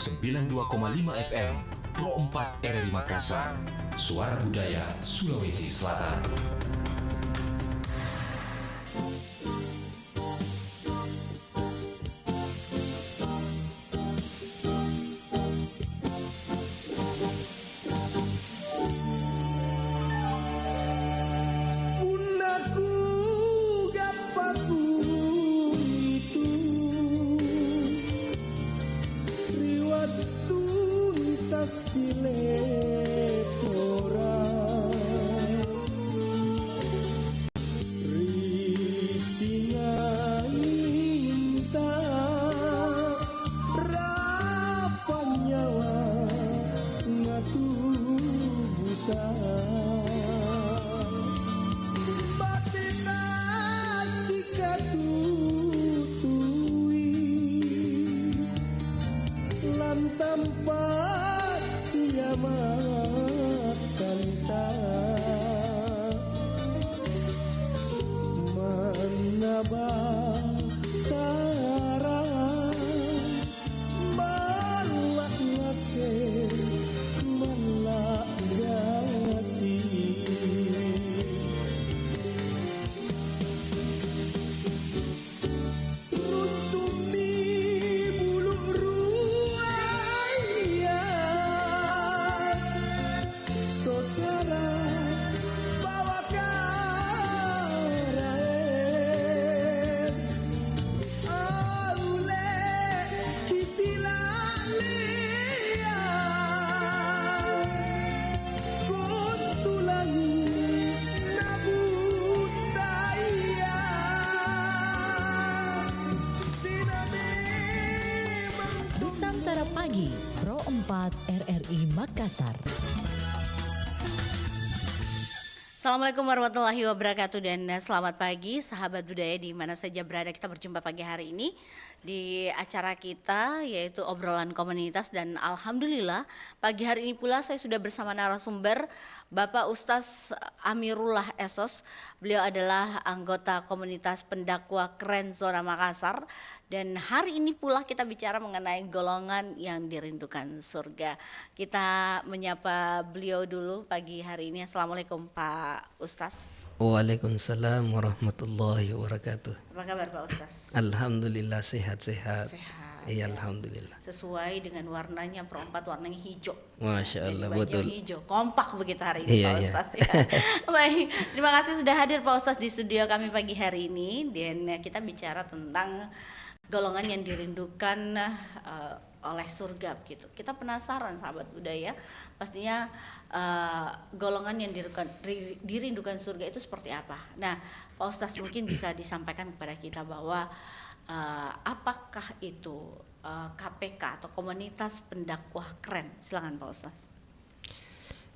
92,5 FM Pro 4 RRI Makassar. Suara Budaya Sulawesi Selatan. Pagi Pro 4 RRI Makassar. Assalamualaikum warahmatullahi wabarakatuh dan selamat pagi sahabat budaya di mana saja berada. Kita berjumpa pagi hari ini di acara kita yaitu obrolan komunitas, dan alhamdulillah pagi hari ini pula saya sudah bersama narasumber Bapak Ustaz Amirullah Esos. Beliau adalah anggota komunitas pendakwah keren zona Makassar, dan hari ini pula kita bicara mengenai golongan yang dirindukan surga. Kita menyapa beliau dulu pagi hari ini. Assalamualaikum Pak Ustaz. Waalaikumsalam warahmatullahi wabarakatuh. Apa kabar Pak Ustaz? Alhamdulillah sehat-sehat. Sehat. Iya, alhamdulillah. Sesuai dengan warnanya perempat warnanya hijau. Masya Allah, baju betul. hijau, kompak begitu hari ini Pak Ustaz. Ya. Baik, terima kasih sudah hadir Pak Ustaz di studio kami pagi hari ini, dan kita bicara tentang golongan yang dirindukan oleh surga gitu. Kita penasaran sahabat budaya, pastinya golongan yang dirindukan surga itu seperti apa. Nah, Pak Ustaz mungkin bisa disampaikan kepada kita bahwa apakah itu KPK atau komunitas pendakwah keren? Silakan Pak Ustaz.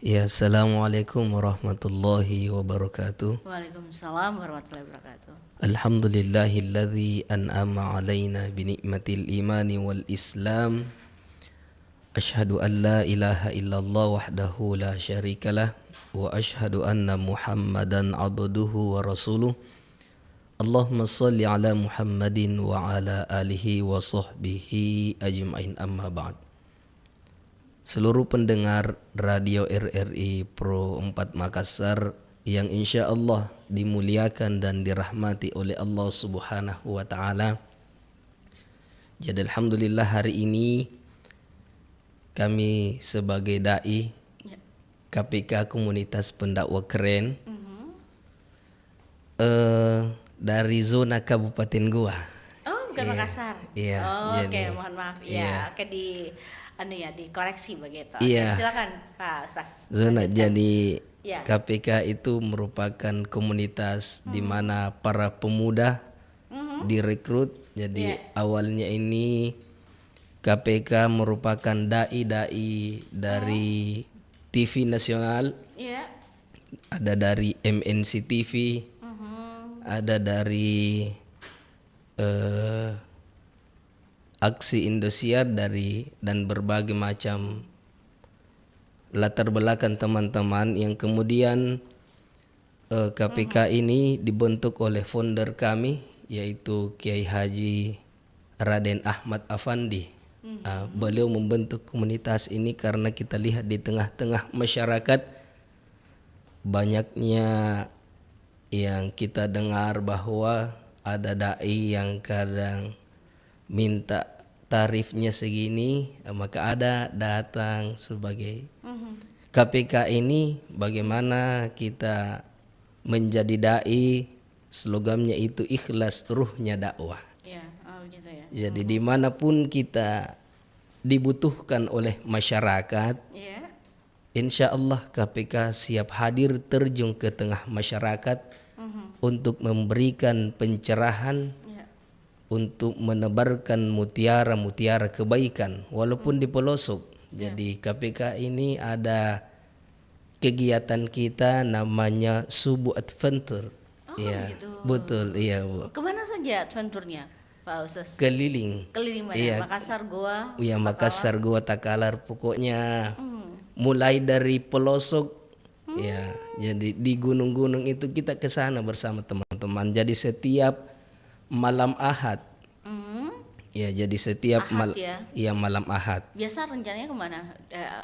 Ya, assalamualaikum warahmatullahi wabarakatuh. Waalaikumsalam warahmatullahi wabarakatuh. Alhamdulillahilladzi an'ama alaina binikmatil imani wal islam. Ashhadu an la ilaha illallah wahdahu la syarikalah wa ashhadu anna Muhammadan abduhu wa rasuluh. Allahumma salli ala Muhammadin wa ala alihi wa sahbihi ajma'in, amma ba'd. Seluruh pendengar Radio RRI Pro 4 Makassar yang insya Allah dimuliakan dan dirahmati oleh Allah Subhanahu wa Ta'ala. Jadi alhamdulillah hari ini kami sebagai da'i KPK Komunitas Pendakwah Keren dari zona Kabupaten Goa. Oh, bukan Makassar. Iya. Oh, oke, mohon maaf. Iya. Oke, dikoreksi begitu. Iya. Oke, silakan Pak Ustaz. Zona Lanjutkan. jadi Ya. KPK itu merupakan komunitas di mana para pemuda direkrut. Jadi awalnya ini KPK merupakan dai-dai dari TV nasional. Iya. Ada dari MNC TV. Ada dari Aksi Indosiar dan berbagai macam latar belakang teman-teman yang kemudian KPK ini dibentuk oleh founder kami yaitu Kiai Haji Raden Ahmad Afandi. Beliau membentuk komunitas ini karena kita lihat di tengah-tengah masyarakat banyaknya yang kita dengar bahwa ada dai yang kadang minta tarifnya segini, maka ada datang sebagai KPK ini bagaimana kita menjadi dai, slogannya itu ikhlas ruhnya dakwah. Ya, oh gitu ya. Jadi dimanapun kita dibutuhkan oleh masyarakat, Ya. insya Allah KPK siap hadir terjun ke tengah masyarakat untuk memberikan pencerahan, Ya. untuk menebarkan mutiara-mutiara kebaikan walaupun di pelosok. Jadi KPK ini ada kegiatan kita namanya Subuh Adventure. Ya, gitu. betul, iya Bu. Kemana saja adventure-nya, Pak Ustaz? Keliling. Keliling mana? Iya. Makassar, Goa. Ya Makassar, Goa, Takalar, pokoknya mulai dari pelosok ya. Jadi di gunung-gunung itu kita ke sana bersama teman-teman. Jadi setiap malam Ahad. Ya, jadi setiap Ahad ya? ya malam Ahad. Biasa rencananya kemana?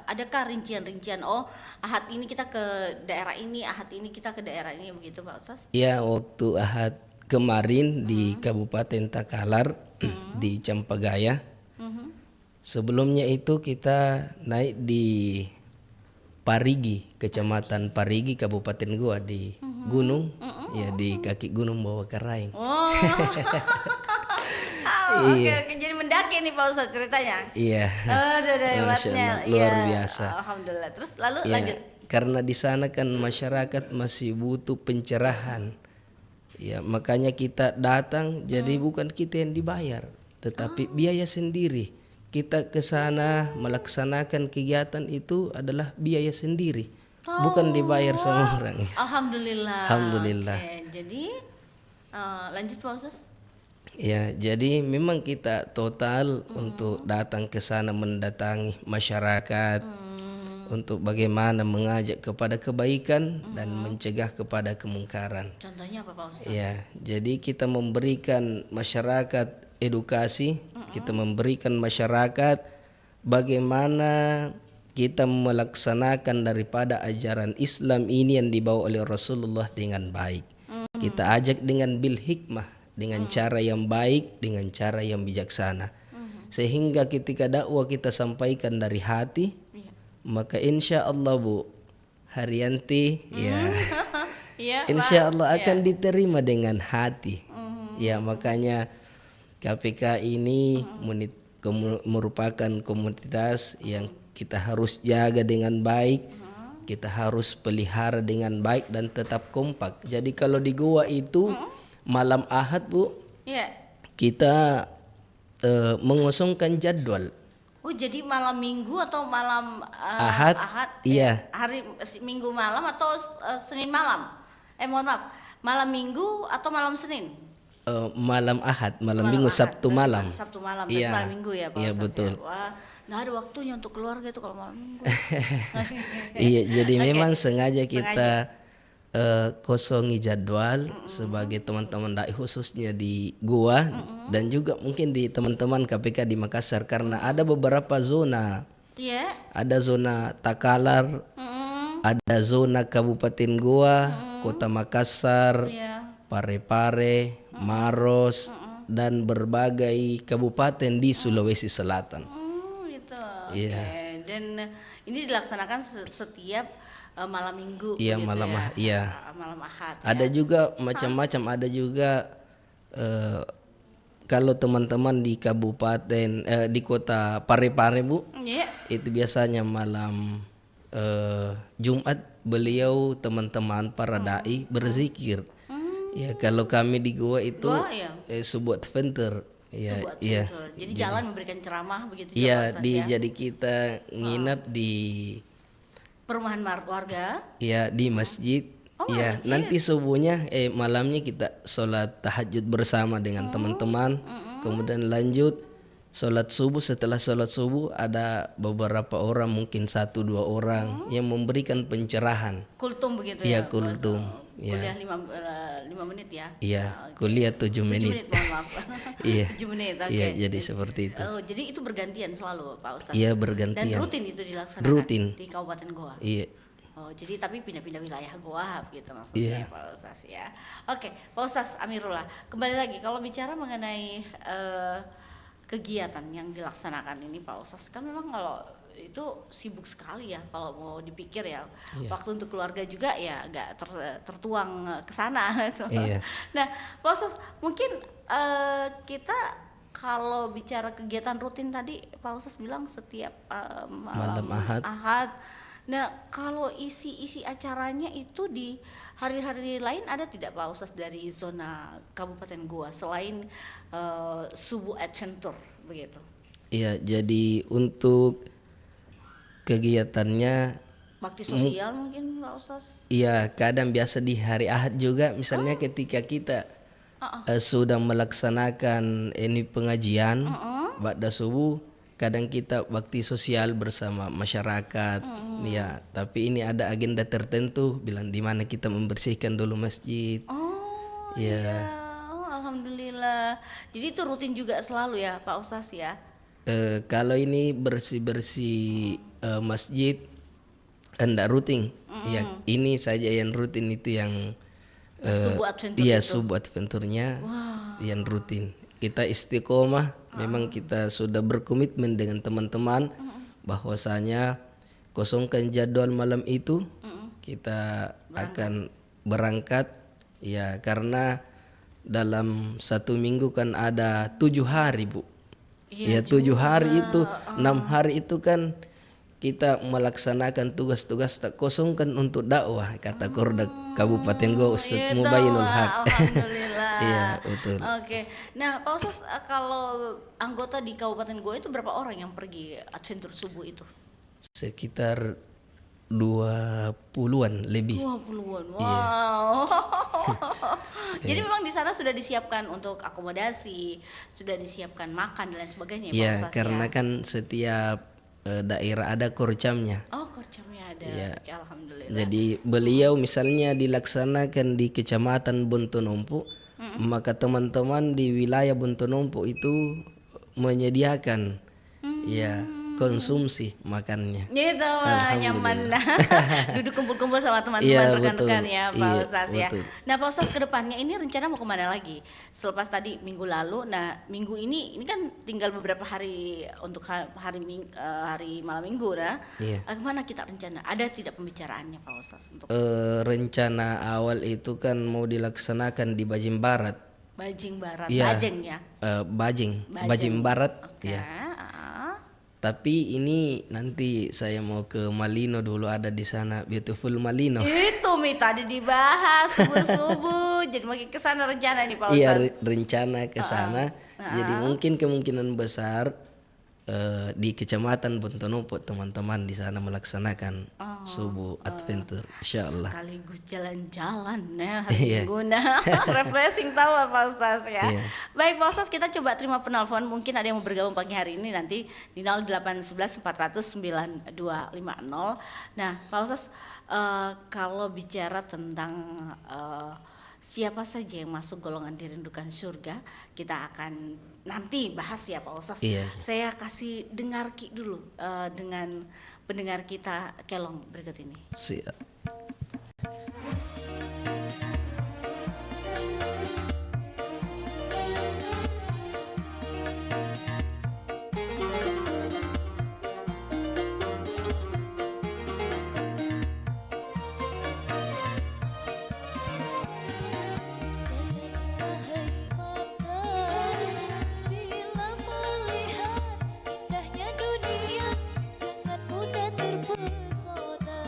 Adakah rincian-rincian? Oh, Ahad ini kita ke daerah ini, Ahad ini kita ke daerah ini, begitu Pak Ustaz? Ya, waktu Ahad kemarin di Kabupaten Takalar di Campagaya. Sebelumnya itu kita naik di Parigi, Kecamatan Parigi, Kabupaten Goa di gunung, ya di kaki gunung bawah Karaeng. Oh. Oke, jadi mendaki nih Pak Ustaz ceritanya. Iya. Aduh, Masya hebatnya. Allah, luar Iya, biasa. Alhamdulillah. Terus lalu Ya, lanjut. karena di sana kan masyarakat masih butuh pencerahan. Ya, makanya kita datang. Jadi bukan kita yang dibayar, tetapi biaya sendiri. Kita ke sana melaksanakan kegiatan itu adalah biaya sendiri, bukan dibayar sama orang. Alhamdulillah. Alhamdulillah. Oke, jadi lanjut Pak Ustaz. Ya, jadi memang kita total untuk datang ke sana mendatangi masyarakat untuk bagaimana mengajak kepada kebaikan dan mencegah kepada kemungkaran. Contohnya apa Pak Ustaz? Ya, jadi kita memberikan masyarakat edukasi, kita memberikan masyarakat bagaimana kita melaksanakan daripada ajaran Islam ini yang dibawa oleh Rasulullah dengan baik. Kita ajak dengan bil hikmah, dengan cara yang baik, dengan cara yang bijaksana. Sehingga ketika dakwah kita sampaikan dari hati, maka insya Allah Bu Haryanti, ya, Iya, insya Allah akan diterima dengan hati. Ya, makanya KPK ini merupakan komunitas yang kita harus jaga dengan baik, kita harus pelihara dengan baik dan tetap kompak. Jadi kalau di Goa itu malam Ahad Bu, Iya. kita mengosongkan jadwal. Oh, jadi malam Minggu atau malam Ahad, iya. Hari Minggu malam atau Senin malam? Mohon maaf. Malam Minggu atau malam Senin? Malam Ahad, malam Minggu, Ahad. Sabtu Berarti malam. Sabtu malam, berarti Iya. malam Minggu ya Pak Iya, Ustaz, betul. ya? Wah, nggak ada waktunya untuk keluarga itu kalau malam Minggu. Iya, jadi Oke. memang sengaja kita kosongi jadwal sebagai teman-teman dai khususnya di Goa dan juga mungkin di teman-teman KPK di Makassar karena ada beberapa zona. Iya. Ada zona Takalar, ada zona Kabupaten Goa, Kota Makassar, Iya. Parepare, Maros dan berbagai kabupaten di Sulawesi Selatan. Gitu. Iya. Oke. Dan ini dilaksanakan setiap malam Minggu. Iya, begitu malam ya? Ahad, iya. Malam Ahad. Ada juga macam-macam, ada juga kalau teman-teman di kabupaten di kota Parepare Bu, Iya. itu biasanya malam Jumat beliau teman-teman para dai berzikir. Ya, kalau kami di Goa itu Goa, ya? Subuh Adventure. Ya, Sebuah iya. adventure. Jadi jalan memberikan ceramah begitu ya, Iya, Pak Ustaz, ya? jadi kita nginap di Perumahan warga. ya di masjid. Oh, Ya, masjid. nanti subuhnya malamnya kita sholat tahajud bersama dengan teman-teman. Kemudian lanjut sholat subuh. Setelah sholat subuh ada beberapa orang, mungkin 1-2 orang yang memberikan pencerahan. Kultum begitu Ya, ya. kultum. Kuliah Ya. 5 menit ya? Iya, Oke. kuliah 7 7 menit. mohon maaf. Iya. 7 menit, oke. Iya, jadi seperti itu. Oh, jadi itu bergantian selalu Pak Ustadz? Iya, Dan bergantian. rutin itu dilaksanakan Rutin. di Kabupaten Goa? Iya. Oh, jadi tapi pindah-pindah wilayah Goa gitu maksudnya Iya. Pak Ustadz ya. Oke, Pak Ustadz Amirullah, kembali lagi kalau bicara mengenai kegiatan yang dilaksanakan ini Pak Ustadz, kan memang kalau itu sibuk sekali ya kalau mau dipikir ya. Iya. Waktu untuk keluarga juga ya agak tertuang ke sana. Iya. Nah, Pak Ustadz, mungkin kita kalau bicara kegiatan rutin tadi Pak Ustadz bilang setiap Malam Ahad. Nah, kalau isi acaranya itu di hari-hari lain ada tidak Pak Ustadz dari zona Kabupaten Goa selain Subuh Adventure begitu? Iya, jadi untuk kegiatannya Bakti sosial mungkin Pak Ustadz? iya kadang biasa di hari Ahad juga misalnya ketika kita sudah melaksanakan ini pengajian ba'da subuh, kadang kita bakti sosial bersama masyarakat. Ya, tapi ini ada agenda tertentu bilang di mana kita membersihkan dulu masjid. Oh Iya. iya, oh, alhamdulillah. Jadi itu rutin juga selalu ya Pak Ustadz ya? Kalau ini bersih-bersih masjid enggak rutin. Ya, ini saja yang rutin itu yang Subuh Adventure iya, itu? subuh adventurnya yang rutin. Kita istiqomah, memang kita sudah berkomitmen dengan teman-teman bahwasanya kosongkan jadwal malam itu kita akan berangkat ya, karena dalam 1 minggu kan ada 7 hari Bu. Iya Ya 7 hari itu 6 hari itu kan kita melaksanakan tugas-tugas tak kosongkan untuk dakwah, kata Korda Kabupaten Goa Ustadz Mubayyinul Haq. Alhamdulillah. Iya, betul. Oke. Nah, Pak Ustadz, kalau anggota di Kabupaten Goa itu berapa orang yang pergi adventure subuh itu? Sekitar 20-an lebih. 20-an. Wow. Iya. Jadi memang di sana sudah disiapkan untuk akomodasi, sudah disiapkan makan dan lain sebagainya ya, Pak Ya, Ustadz karena ya? kan setiap daerah ada korcamnya. Oh, korcamnya ada. Iya. Oke, alhamdulillah. Jadi beliau misalnya dilaksanakan di Kecamatan Bontonompo, maka teman-teman di wilayah Bontonompo itu menyediakan ya konsumsi makannya. Gitu, wah, nyaman. Duduk kumpul-kumpul sama teman-teman Iya, rekan-rekan betul. ya Pak Iya, Ustadz ya. betul. Nah Pak Ustadz, kedepannya ini rencana mau kemana lagi? Selepas tadi minggu lalu, nah minggu ini kan tinggal beberapa hari untuk hari malam minggu nah. Iya. Kemana kita rencana? Ada tidak pembicaraannya Pak Ustadz untuk Rencana awal itu kan mau dilaksanakan di Bajing Barat. Bajing Barat, Iya. Bajeng ya? Bajing Barat. Oke. Ya. Tapi ini nanti saya mau ke Malino dulu, ada di sana Beautiful Malino. Itu Mi tadi dibahas subuh-subuh, jadi makin kesana rencana nih Pak Ustadz. Iya, rencana ke sana. Jadi mungkin kemungkinan besar di Kecamatan Bontonompo teman-teman di sana melaksanakan subuh adventure, insyaallah. Sekaligus jalan-jalan ya hari Iya. Minggu. Nah, refreshing tahu Pak Ustadz ya. Iya. Baik Pak Ustadz, kita coba terima penelpon, mungkin ada yang mau bergabung pagi hari ini nanti di 0811 400 9250. Nah Pak Ustadz, kalau bicara tentang siapa saja yang masuk golongan dirindukan surga, kita akan nanti bahas ya Pak Ustadz. Iya. Saya kasih dengar dulu dengan pendengar kita Kelong berikut ini. Siap. Hai mata, bila melihat indahnya dunia, jangan mudah terpesona.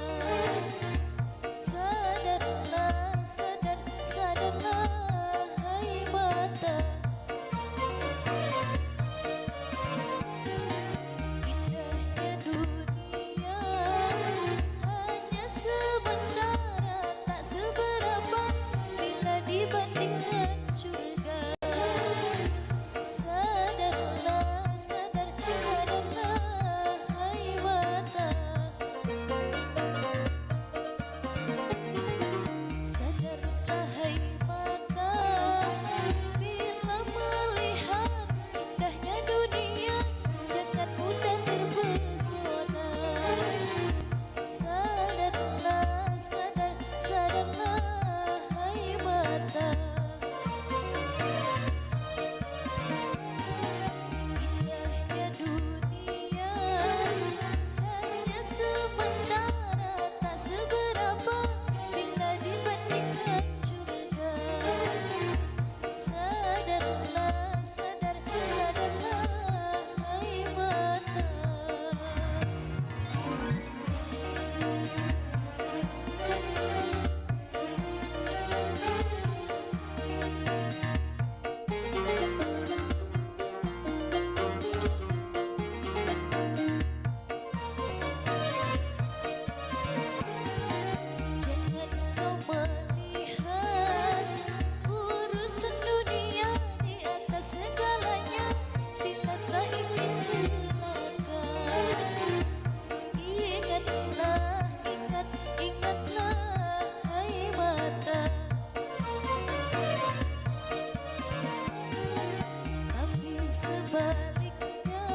sebaliknya,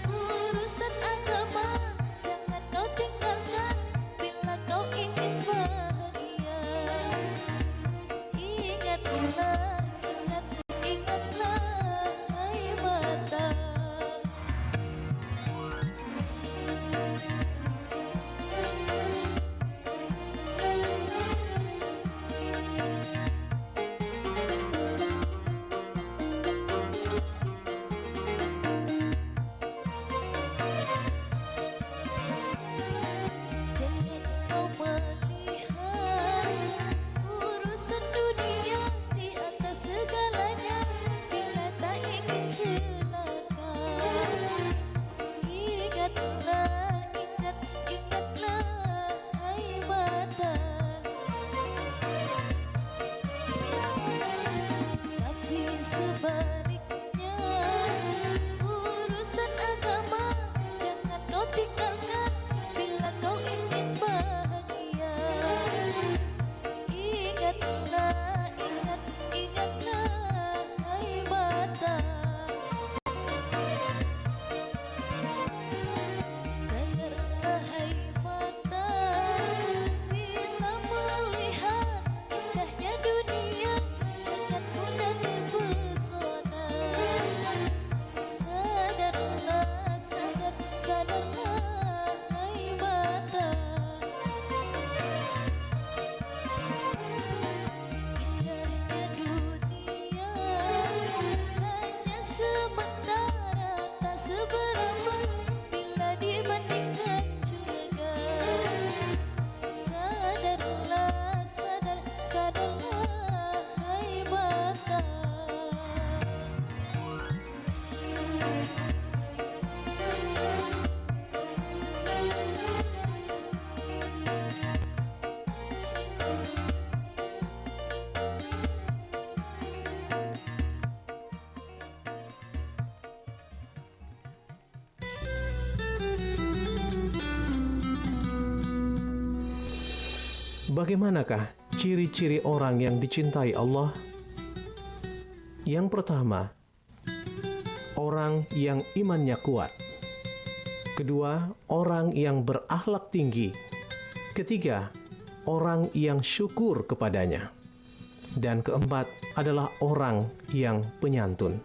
urusan agama jangan kau tinggalkan bila kau ingin bahagia. Ingatlah, ingatlah, hai mata. Jangan kau melihat urusan dunia di atas segalanya bila tak ingin celaka. Ingatlah, ingatlah, hai mata. Tapi sebaliknya, urusan agama jangan kau tinggalkan bila kau ingin bahagia. Ingatlah, ingatlah, hai mata. Sadarlah hai mata, bila melihat indahnya dunia, jangan mudah terpesona. Sadarlah, sadarlah hai mata. Indahnya dunia hanya sementara, tak seberapa bila dibandingkan surga. Sadarlah, sadarlah hai mata. Bagaimanakah ciri-ciri orang yang dicintai Allah? Yang pertama, orang yang imannya kuat. Kedua, orang yang berakhlak tinggi. Ketiga, orang yang syukur kepadanya. Dan keempat adalah orang yang penyantun.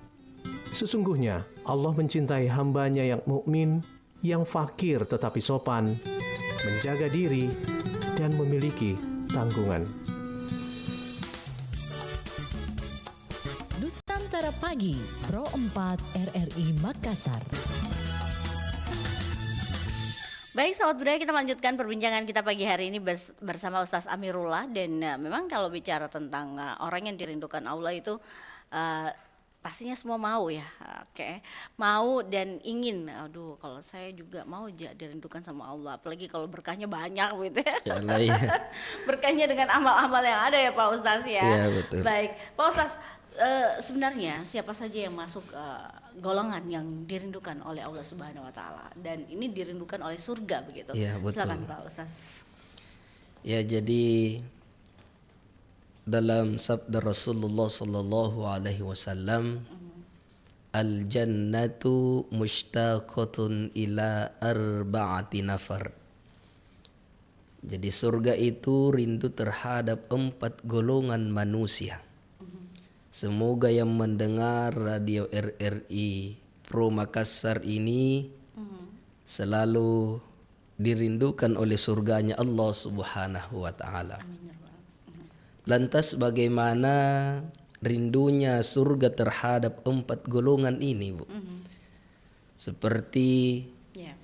Sesungguhnya Allah mencintai hambanya yang mukmin, yang fakir tetapi sopan, menjaga diri, dan memiliki tanggungan. Nusantara Pagi, Pro 4 RRI Makassar. Baik, sahabat budaya, kita melanjutkan perbincangan kita pagi hari ini bersama Ustaz Amirullah. Dan memang kalau bicara tentang orang yang dirindukan Allah itu pastinya semua mau ya, oke, mau dan ingin. Aduh, kalau saya juga mau dirindukan sama Allah, apalagi kalau berkahnya banyak gitu ya. Insyaallah ya. Berkahnya dengan amal-amal yang ada ya Pak Ustaz ya. Iya, betul. Baik, Pak Ustaz, sebenarnya siapa saja yang masuk golongan yang dirindukan oleh Allah Subhanahu Wa Taala, dan ini dirindukan oleh surga begitu? Iya, betul. Silakan Pak Ustaz. Ya, jadi dalam sabda Rasulullah sallallahu alaihi wasallam, al jannatu mushtaqatun ila arba'ati nafar. Jadi surga itu rindu terhadap 4 golongan manusia. Semoga yang mendengar radio RRI Pro Makassar ini selalu dirindukan oleh surganya Allah Subhanahu wa taala. Lantas bagaimana rindunya surga terhadap 4 golongan ini, Bu? Seperti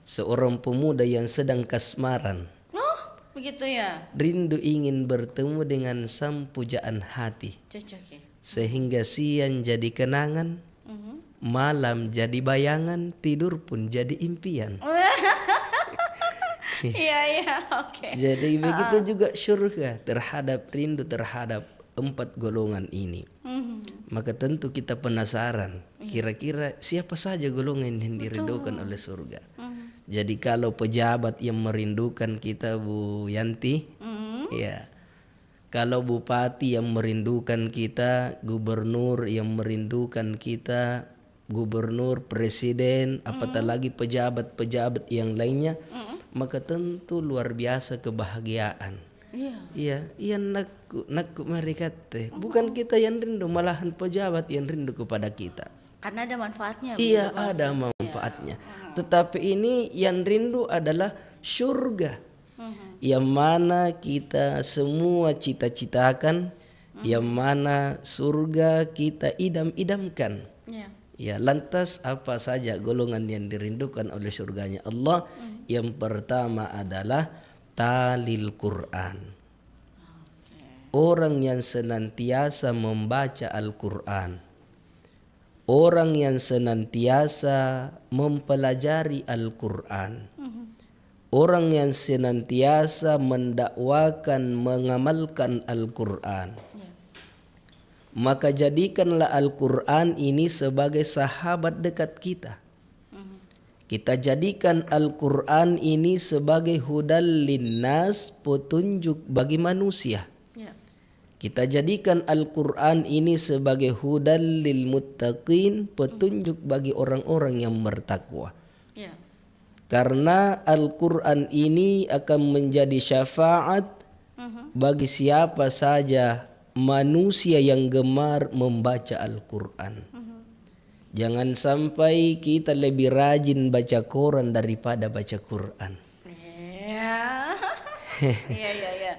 seorang pemuda yang sedang kasmaran. Oh, begitu ya. Rindu ingin bertemu dengan sang pujaan hati. Cocok ya. Sehingga siang jadi kenangan, malam jadi bayangan, tidur pun jadi impian. Iya, oke. Jadi begitu juga surga terhadap rindu terhadap 4 golongan ini. Maka tentu kita penasaran, kira-kira siapa saja golongan yang dirindukan oleh surga. Jadi kalau pejabat yang merindukan kita, Bu Yanti, ya. Kalau bupati yang merindukan kita, gubernur yang merindukan kita, gubernur, presiden, apatah lagi pejabat-pejabat yang lainnya, maka tentu luar biasa kebahagiaan. Iya, nakku mereka teh. Bukan kita yang rindu, malahan pejabat yang rindu kepada kita. Karena ada manfaatnya. Iya, begitu, Pak ada Ustaz. manfaatnya. Tetapi ini yang rindu adalah surga. Yang mana kita semua cita-citakan, yang mana surga kita idam-idamkan. Iya. Ya, lantas apa saja golongan yang dirindukan oleh surganya Allah? Yang pertama adalah talil Quran. Orang yang senantiasa membaca Al-Quran. Orang yang senantiasa mempelajari Al-Quran. Orang yang senantiasa mendakwakan, mengamalkan Al-Quran. Maka jadikanlah Al-Quran ini sebagai sahabat dekat kita. Kita jadikan Al-Quran ini sebagai hudal linnas, petunjuk bagi manusia. Ya. Kita jadikan Al-Quran ini sebagai hudal lil muttaqin, petunjuk bagi orang-orang yang bertakwa. Ya. Karena Al-Quran ini akan menjadi syafaat bagi siapa saja manusia yang gemar membaca Al-Quran. Jangan sampai kita lebih rajin baca Quran daripada baca Quran. Iya. Iya.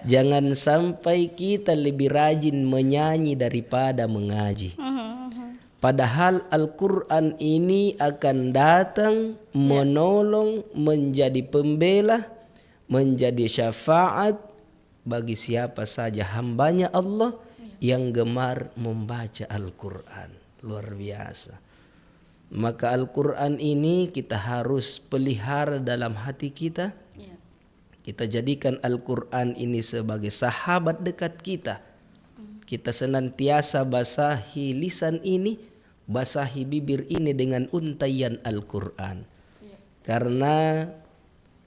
Jangan sampai kita lebih rajin menyanyi daripada mengaji. Padahal Al-Quran ini akan datang menolong, menjadi pembela, menjadi syafaat bagi siapa saja hambanya Allah yang gemar membaca Al-Quran. Luar biasa. Maka Al-Quran ini kita harus pelihara dalam hati kita. Ya. Kita jadikan Al-Quran ini sebagai sahabat dekat kita. Kita senantiasa basahi lisan ini, basahi bibir ini dengan untaian Al-Quran. Karena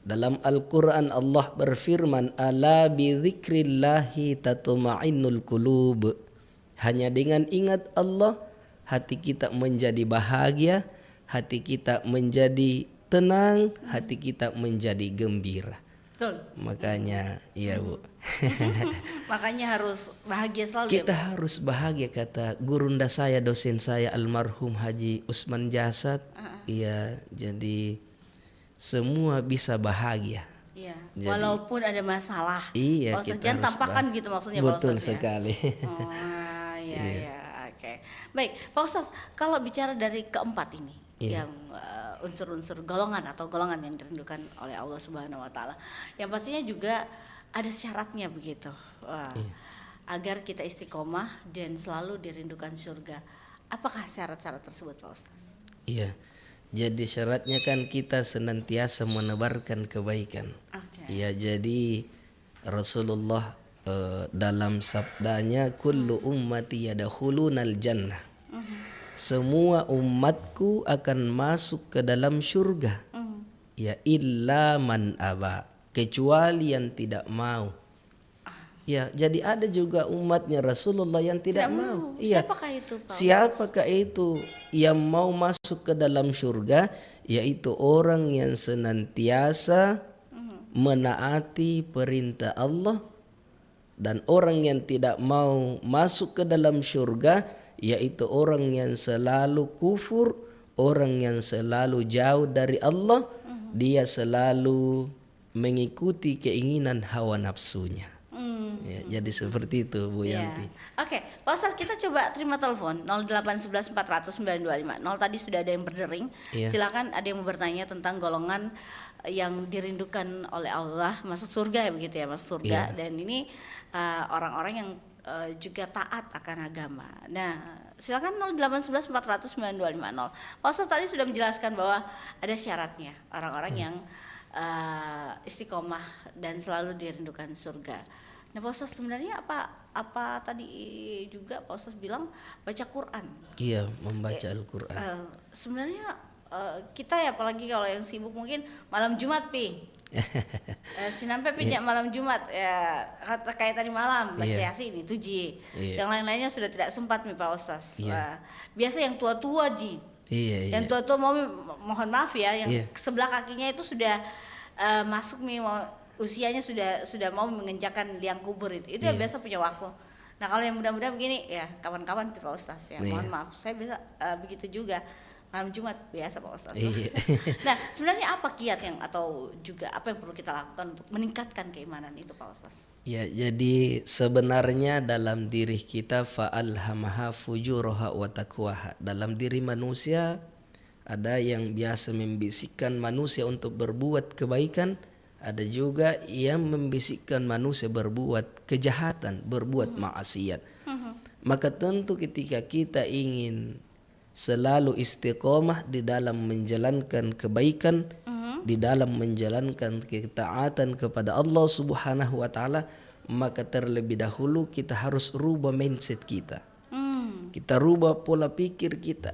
dalam Al-Quran Allah berfirman, ala bi dzikrillahi tatma'innul qulub. Hanya dengan ingat Allah, hati kita menjadi bahagia, hati kita menjadi tenang, hati kita menjadi gembira. Betul. Makanya, iya Bu. Makanya harus bahagia selalu. Kita harus bahagia, kata gurunda saya, dosen saya almarhum Haji Usman Jasad. Iya, jadi semua bisa bahagia. Iya. Jadi- Walaupun ada masalah. Iya, Pak Ustaz, kita jangan harus tampakkan gitu maksudnya Pak Betul Ustaz, ya? sekali. Oh, iya. Oke. Baik, Pak Ustaz, kalau bicara dari keempat ini, Iya. yang unsur-unsur golongan atau golongan yang dirindukan oleh Allah Subhanahu wa taala. Yang pastinya juga ada syaratnya begitu. Wah, agar kita istiqomah dan selalu dirindukan surga. Apakah syarat-syarat tersebut, Pak Ustaz? Iya. Jadi syaratnya kan kita senantiasa menebarkan kebaikan. Oke. Ya, jadi Rasulullah dalam sabdanya, kullu ummati yadkhulunal jannah. Semua umatku akan masuk ke dalam surga. Ya, illa man aba, kecuali yang tidak mau. Ya, jadi ada juga umatnya Rasulullah yang tidak mau. Iya. Siapakah itu, Pak? Siapakah itu yang mau masuk ke dalam surga? Yaitu orang yang senantiasa menaati perintah Allah. Dan orang yang tidak mau masuk ke dalam surga, yaitu orang yang selalu kufur, orang yang selalu jauh dari Allah. Dia selalu mengikuti keinginan hawa nafsunya. Ya, jadi seperti itu Bu Ya. Yanti. Oke, Pak Ustadz, kita coba terima telepon 0811 400 925. 0 tadi sudah ada yang berdering. Iya. Silakan, ada yang mau bertanya tentang golongan yang dirindukan oleh Allah masuk surga, ya begitu ya, masuk surga. Iya. Dan ini orang-orang yang juga taat akan agama. Nah, silakan 0811 400 925. Pak Ustadz tadi sudah menjelaskan bahwa ada syaratnya orang-orang yang istiqomah dan selalu dirindukan surga. Nah, Pak Ustadz, sebenarnya apa tadi juga Pak Ustadz bilang baca Quran. Iya, membaca Al-Quran. Sebenarnya kita ya, apalagi kalau yang sibuk mungkin malam Jumat sinampe pinjak malam Jumat ya, kayak tadi malam baca Iya. Yasin itu Ji. Iya. Yang lain-lainnya sudah tidak sempat nih Pak Ustadz. Iya. Biasa yang tua-tua Ji. Iya, Yang tua-tua mau, mohon maaf ya, yang Iya. sebelah kakinya itu sudah masuk nih, usianya sudah mau menginjakan liang kubur itu. Itu yang Iya. biasa punya waktu. Nah kalau yang muda-muda begini ya kawan-kawan Pak Ustaz ya, mohon Iya. maaf, saya bisa begitu juga. Malam Jumat biasa Pak Ustaz. Iya. Nah sebenarnya apa kiat yang atau juga apa yang perlu kita lakukan untuk meningkatkan keimanan itu Pak Ustaz? Ya, jadi sebenarnya dalam diri kita fa'alhamaha fujuraha wa taqwaha. Dalam diri manusia ada yang biasa membisikkan manusia untuk berbuat kebaikan, ada juga yang membisikkan manusia berbuat kejahatan, berbuat maksiat. Maka tentu ketika kita ingin selalu istiqomah di dalam menjalankan kebaikan, di dalam menjalankan ketaatan kepada Allah Subhanahu wa taala, maka terlebih dahulu kita harus rubah mindset kita. Kita rubah pola pikir kita.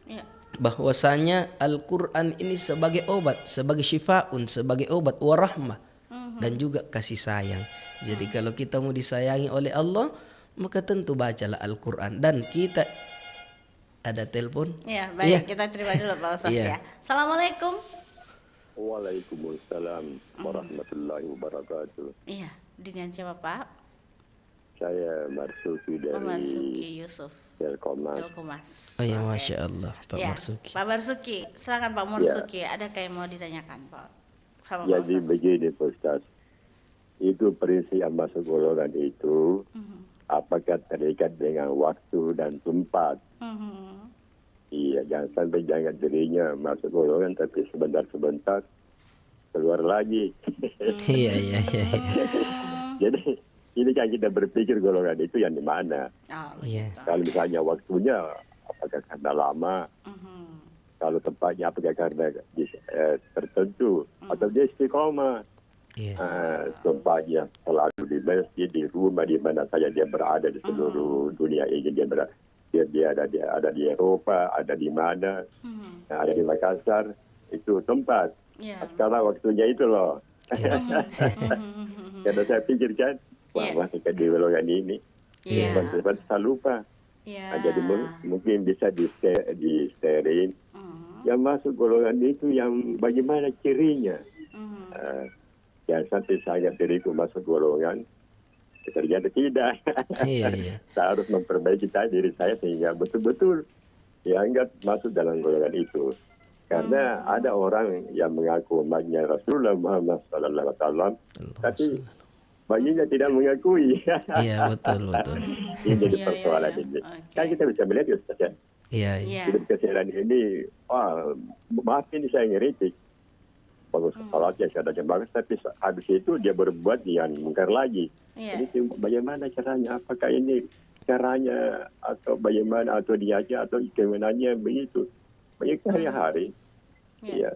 Ya. Bahwasanya Al-Qur'an ini sebagai obat, sebagai syifaun, sebagai obat warahmah dan juga kasih sayang. Jadi kalau kita mau disayangi oleh Allah, maka tentu bacalah Al-Qur'an. Dan kita ada telepon? Ya, baik, Iya. kita terima dulu Pak Ustaz Iya. ya. Assalamualaikum. Waalaikumsalam warahmatullahi wabarakatuh. Iya, dengan siapa Pak? Saya Marsuki Pak dari Marsuki Yusuf, Telkomar. Telkomas. Oh ya, Oke. Masya Allah, Pak Ya, Marsuki. Pak Marsuki, silakan Pak Marsuki. Adakah yang mau ditanyakan Pak? Sama Pak Jadi Ustaz. begini Pak Ustaz, itu prinsip yang masuk golongan itu apakah terikat dengan waktu dan tempat? Mhm. Iya, jangan sampai jangan dirinya masuk golongan tapi sebentar-sebentar keluar lagi. Iya, iya, iya. Jadi ini kan kita berpikir golongan itu yang di mana? Oh, Iya. begitu. Kalau misalnya waktunya apakah karena lama? Mhm. Kalau tempatnya apakah karena tertentu atau dia istiqomah. Iya. Tempatnya selalu di masjid, di rumah, di mana saja dia berada di seluruh dunia ini. Dia ada di Eropa, ada di mana, ada di Makassar, itu tempat. Iya. Sekarang waktunya itu loh. Karena saya pikir kan, wah Iya. masih ke di golongan ini. Iya. Teman-teman saya lupa. Iya. Jadi mungkin bisa di sterin. Yang masuk golongan itu yang bagaimana cirinya. Jangan sampai saya diriku masuk golongan, ternyata tidak. Iya, iya. Saya harus memperbaiki diri saya sehingga betul-betul dianggap masuk dalam golongan itu. Karena ada orang yang mengaku umatnya Rasulullah Muhammad SAW, tapi baginya tidak mengakui. Iya, betul, betul. Ini jadi Iya, persoalan iya, ini. oke. Kan kita bisa melihat ya, Ustaz, ya. Iya, iya. Iya. Hidup kesehatan ini, maaf ini saya ngeritik. Bagus salatnya, syahadatnya bagus, tapi habis itu dia berbuat yang mungkar lagi. Iya. Jadi bagaimana caranya? Apakah ini caranya atau bagaimana atau niatnya atau kewenangannya begitu? Banyak hari-hari. Iya.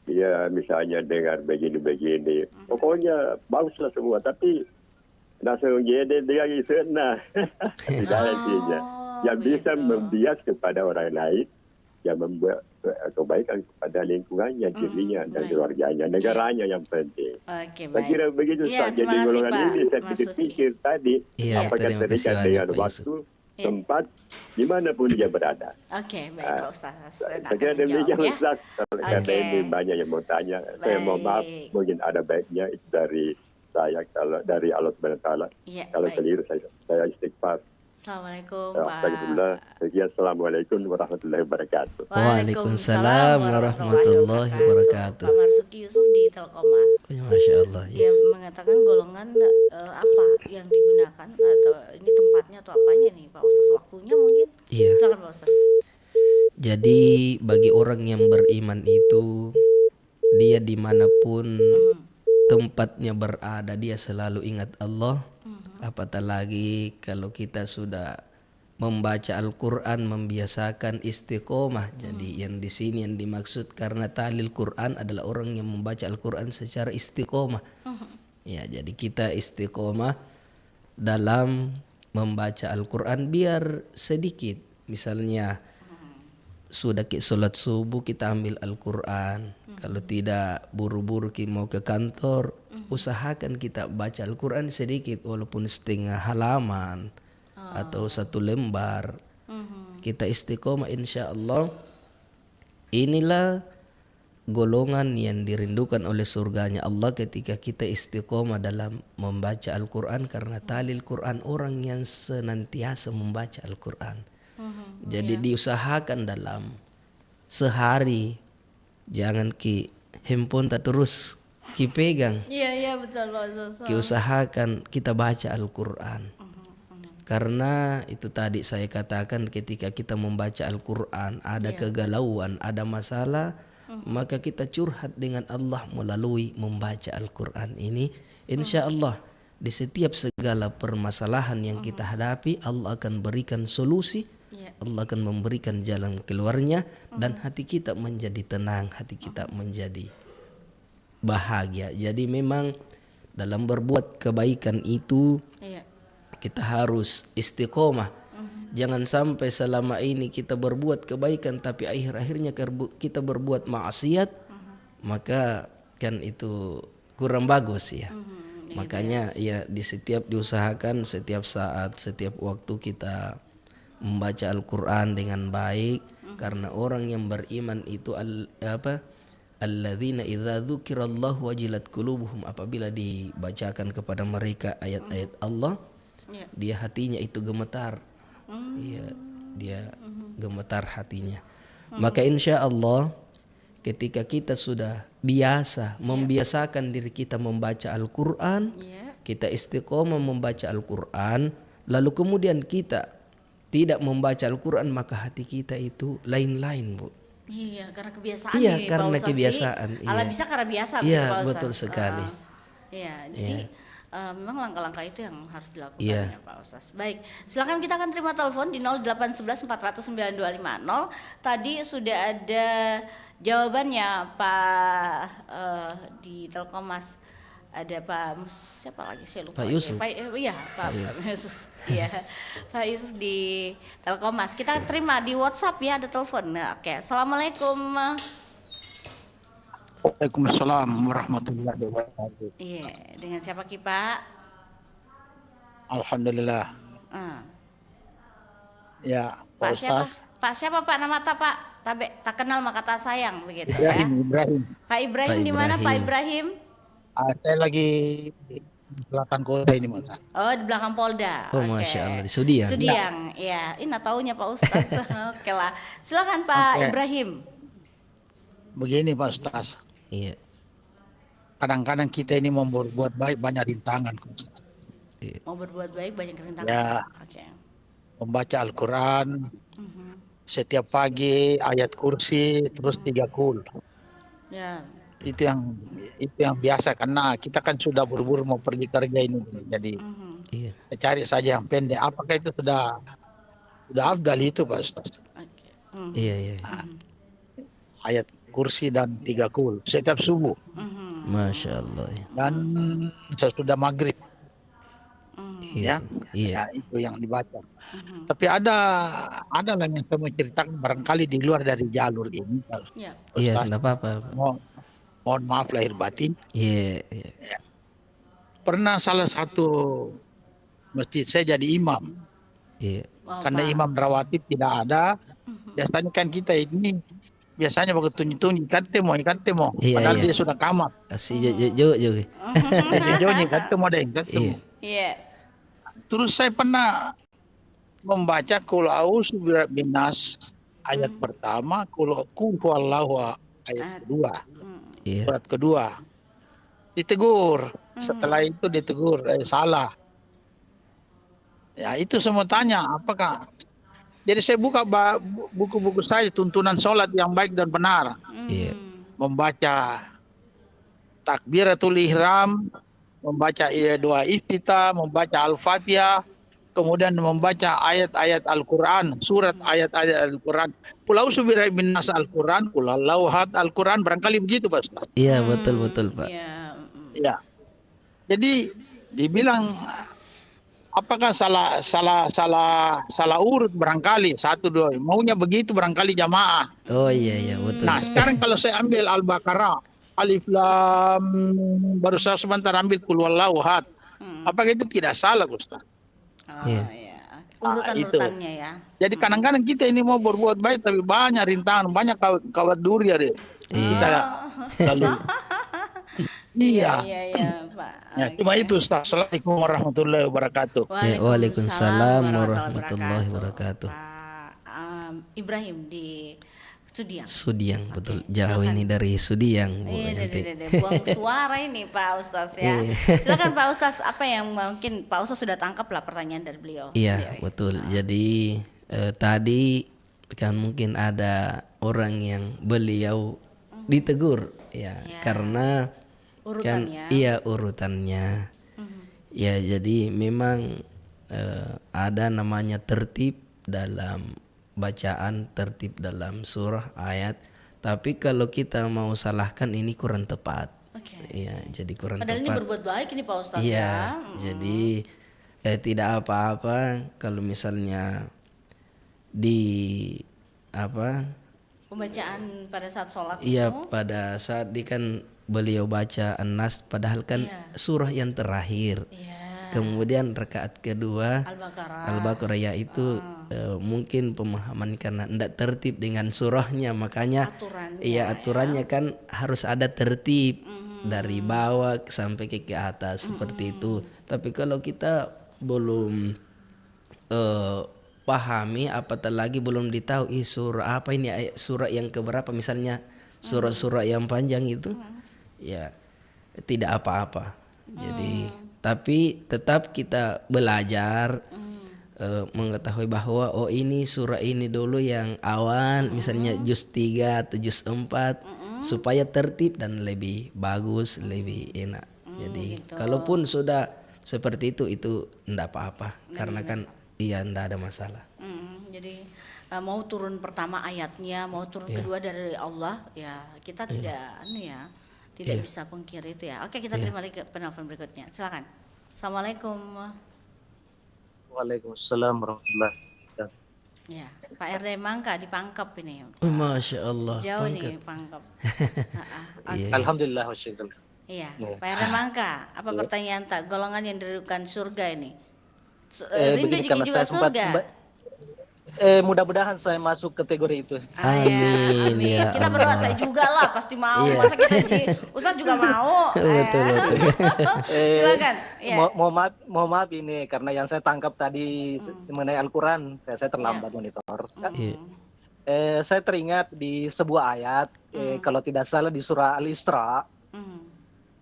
Dia misalnya dengar begini-begini. Pokoknya baguslah semua, tapi langsung jadi dia isena. Tidak intinya. Yang bisa begitu. membias kepada orang lain, yang membuat kebaikan kepada lingkungannya, dirinya, dan baik. keluarganya, negaranya yang penting. Oke, Saya baik. kira begitu Iya, saja terima di kasih, golongan Pak ini. Saya Marsuki. pikir tadi, Iya, apakah terima kasih terikat banyak, dengan Pak waktu, Iya. tempat, dimanapun dia berada. Oke, baik Pak Ustaz. Saya Saya kira akan demikian menjawab ya. Ustaz. Karena Oke. ini banyak yang mau tanya. Saya mohon maaf, Baik. mungkin ada baiknya itu dari saya, kalau dari Allah Subhanahu Wa Taala. Iya, Kalau baik. keliru saya istighfar. Assalamualaikum Pak. Astagfirullah. Sekian, Assalamualaikum warahmatullahi wabarakatuh. Waalaikumsalam warahmatullahi wabarakatuh. Pak Marsuki Yusuf di Telkomas. Ya, Masya Allah. Ya. Dia mengatakan golongan apa yang digunakan atau ini tempatnya atau apanya nih Pak Ustaz, waktunya mungkin? Iya. Silakan Pak Ustaz. Jadi bagi orang yang beriman itu, dia dimanapun tempatnya berada, dia selalu ingat Allah. Apatah lagi kalau kita sudah membaca Al-Quran, membiasakan istiqomah. Jadi yang di sini yang dimaksud karena talil Quran adalah orang yang membaca Al-Quran secara istiqomah. Ya, jadi kita istiqomah dalam membaca Al-Quran biar sedikit. Misalnya sudah sholat subuh kita ambil Al-Quran. Kalau tidak buru-buru kita mau ke kantor, usahakan kita baca Al-Quran sedikit walaupun setengah halaman atau satu lembar. Kita istiqomah insya Allah Inilah golongan yang dirindukan oleh surganya Allah ketika kita istiqomah dalam membaca Al-Quran, karena tali Al-Quran orang yang senantiasa membaca Al-Quran. Jadi diusahakan dalam sehari jangan handphone tak terus pegang. Iya betul Pak Ustaz. Usahakan kita baca Al-Quran. Karena itu tadi saya katakan, ketika kita membaca Al-Quran ada kegalauan, ada masalah, maka kita curhat dengan Allah melalui membaca Al-Quran ini. Insya Allah di setiap segala permasalahan yang kita hadapi, Allah akan berikan solusi, Allah akan memberikan jalan keluarnya, dan hati kita menjadi tenang, hati kita menjadi bahagia. Jadi memang dalam berbuat kebaikan itu kita harus istiqomah. Jangan sampai selama ini kita berbuat kebaikan tapi akhir-akhirnya kita berbuat maksiat, maka kan itu kurang bagus ya. Makanya ya diusahakan setiap saat, setiap waktu kita membaca Al-Quran dengan baik, karena orang yang beriman itu alladzina idza dzukirallahu wajilat qulubuhum, apabila dibacakan kepada mereka ayat-ayat Allah, dia hatinya itu gemetar. Dia gemetar hatinya. Maka insya Allah ketika kita sudah membiasakan diri kita membaca Al-Quran, kita istiqomah membaca Al-Quran, lalu kemudian kita tidak membaca Al-Quran, maka hati kita itu lain-lain, Bu. Iya, karena kebiasaan. Iya, nih, karena Pak Ustaz. kebiasaan. Ala bisa karena biasa. Iya, Pak Ustaz. betul sekali. Jadi memang langkah-langkah itu yang harus dilakukan ya Pak Ustaz. Baik, silakan, kita akan terima telepon di 0811 400 9250. Tadi sudah ada jawabannya Pak di Telkomas. Ada Pak siapa lagi, saya lupa. Pak Yusuf. Pak Yusuf. Iya, Pak Yusuf di Telkomas. Kita terima di WhatsApp ya, ada telepon. Nah, oke, assalamualaikum. Waalaikumsalam warahmatullahi wabarakatuh. Iya, dengan siapa Ki Pak? Alhamdulillah. Ya, Pak siapa? Ustaz. Pak siapa Pak, nama Pak? Tak kenal maka tak sayang, begitu ya. Ibrahim. Pak Ibrahim di mana Pak Ibrahim? Saya lagi di belakang kota ini, Mas. Oh, di belakang Polda. Oh, Masya Allah, di Sudiang. Sudiang, ya. Ini taunya Pak Ustaz. Oke lah. Silakan Pak Ibrahim. Begini Pak Ustaz. Iya. Kadang-kadang kita ini mau berbuat baik banyak rintangan, Ustaz. Mau berbuat baik banyak rintangan. Ya. Oke. Membaca Al-Quran. Setiap pagi ayat kursi terus 3 kul. Ya. Itu yang biasa, karena kita kan sudah buru-buru mau pergi kerja ini. Jadi cari saja yang pendek. Apakah itu sudah afdal itu Pak Ustaz? Iya. Ayat kursi dan 3 kul setiap subuh. Masya Allah. Dan sesudah maghrib. Iya. Ya, itu yang dibaca. Tapi ada lah yang saya mau ceritakan, barangkali di luar dari jalur ini. Iya. Iya, tidak apa-apa. Mohon maaf lahir batin. Iya. Pernah salah satu masjid saya jadi imam. Iya. Karena imam rawatib tidak ada. Biasanya kan kita ini biasanya pakai tunjuk-tunjuk ikan temo. Padahal dia sudah kamar. Asih jauh. Jauh ikan temo ada ikan temo. Iya. Terus saya pernah membaca Qul a'udzu binas ayat pertama, Qul huwallahu ayat kedua. Surat kedua. Ditegur. Setelah itu ditegur, salah. Ya, itu semua tanya, apakah. Jadi saya buka buku-buku saya, tuntunan sholat yang baik dan benar. Membaca takbiratul ihram, membaca doa iftitah, membaca Al-Fatihah, kemudian membaca ayat-ayat Al-Quran, surat ayat-ayat Al-Quran. Pulau Subirah bin Nas Al-Quran, Pulau Lauhat Al-Quran, barangkali begitu Pak Ustaz. Iya, betul Pak. Iya. Jadi dibilang apakah salah urut barangkali 1 2, maunya begitu barangkali jamaah. Oh iya betul. Nah, sekarang kalau saya ambil Al-Baqarah, Alif Lam, baru saya sebentar ambil Qul Huwallahu Ahad. Apakah itu tidak salah, Ustaz? Iya. Urutan-urutannya ya. Jadi kadang-kadang kita ini mau berbuat baik tapi banyak rintangan, banyak kawat duri ya deh. Kita lalu. Iya. Iya, Pak. Ya, cuma itu Ustaz. Assalamualaikum warahmatullahi wabarakatuh. Waalaikumsalam warahmatullahi wabarakatuh. Pak Ibrahim di Sudiang. Sudiang, betul. Jauh ini dari Sudiang, Bu. Iya, Yanti. buang suara ini Pak Ustaz ya. Silakan Pak Ustaz, apa yang mungkin Pak Ustaz sudah tangkap lah pertanyaan dari beliau. Iya, betul. Jadi tadi kan mungkin ada orang yang beliau ditegur ya, karena Urutannya. kan iya urutannya. Ya, jadi memang ada namanya tertib dalam bacaan, tertib dalam surah ayat. Tapi kalau kita mau salahkan ini kurang tepat. Oke. Ya, jadi kurang Padahal ini tepat. berbuat baik ini Pak Ustaz Iya, ya. jadi tidak apa-apa kalau misalnya di apa? Pembacaan pada saat sholat Iya, itu. pada saat di kan beliau baca An-Nas padahal kan surah yang terakhir. Iya. Kemudian rakaat kedua Al-Baqarah. Al-Baqarah yaitu mungkin pemahaman karena tidak tertib dengan surahnya, makanya aturannya kan harus ada tertib dari bawah sampai ke atas seperti itu. Tapi kalau kita belum pahami, apatah lagi belum ditahu surah apa ini, surah yang keberapa misalnya surah-surah yang panjang itu ya tidak apa-apa. Jadi tapi tetap kita belajar mengetahui bahwa oh ini surah ini dulu yang awal misalnya juz 3 atau juz 4 supaya tertib dan lebih bagus, lebih enak. Jadi kalaupun sudah seperti itu enggak apa-apa karena kan iya enggak ada masalah. Jadi mau turun pertama ayatnya, mau turun kedua dari Allah ya kita tidak bisa pungkiri itu ya. Oke, kita terima lagi ke penelpon berikutnya. Silakan. Assalamualaikum. Waalaikumsalam warahmatullahi wabarakatuh. Ya, Pak RD Mangka di Pangkep ini. Masya Allah. Jauh nih Pangkep. Alhamdulillah wa syukur. Iya, Pak RD Mangka, apa pertanyaan tak golongan yang dirugikan surga ini? Rindu Begini, juga karena saya sempat surga. mudah-mudahan saya masuk kategori itu. Amin, ya Kita berdoa, saya juga lah pasti mau. Masa kita jadi Ustaz juga mau. Betul. Silakan. Ya. Mohon maaf ini karena yang saya tangkap tadi mengenai Al-Quran, saya terlambat monitor. Saya teringat di sebuah ayat, kalau tidak salah di surah Al-Isra.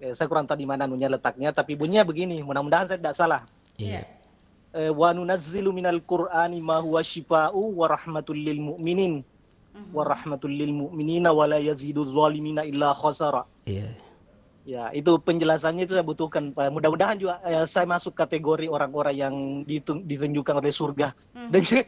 Saya kurang tahu di mana anunya letaknya, tapi bunyinya begini. Mudah-mudahan saya tidak salah. Iya. Wa nunazzilu minal Qur'ani ma huwa shifaa'u wa rahmatul lil mu'minin wa rahmatul lil mu'minina wa la yazidul zalimina illa khasara. Iya. Ya, itu penjelasannya itu saya butuhkan. Mudah-mudahan juga saya masuk kategori orang-orang yang ditunjukkan oleh surga. Oh begitu.